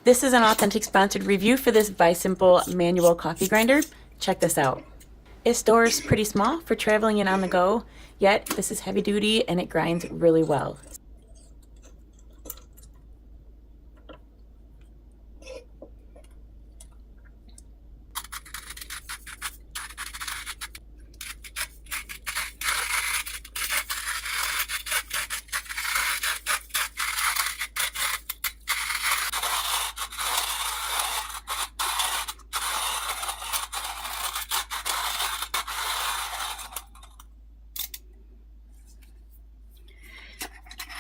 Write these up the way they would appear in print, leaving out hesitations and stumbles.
This is an authentic sponsored review for this Bisimple manual coffee grinder. Check this out. It stores pretty small for traveling and on the go, yet this is heavy duty and it grinds really well.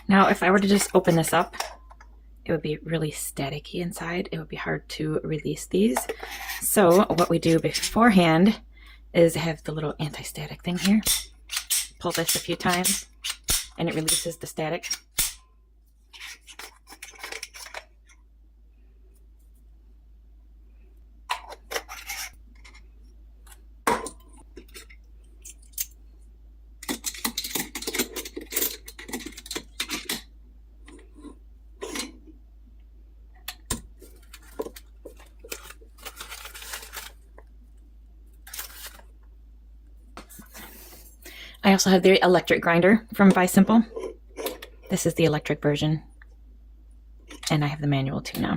Now, if I were to just open this up, it would be really staticky inside. It would be hard to release these. So what we do beforehand is have the little anti-static thing here. Pull this a few times and it releases the static. I also have the electric grinder from Bisimple. This is the electric version, and I have the manual too now.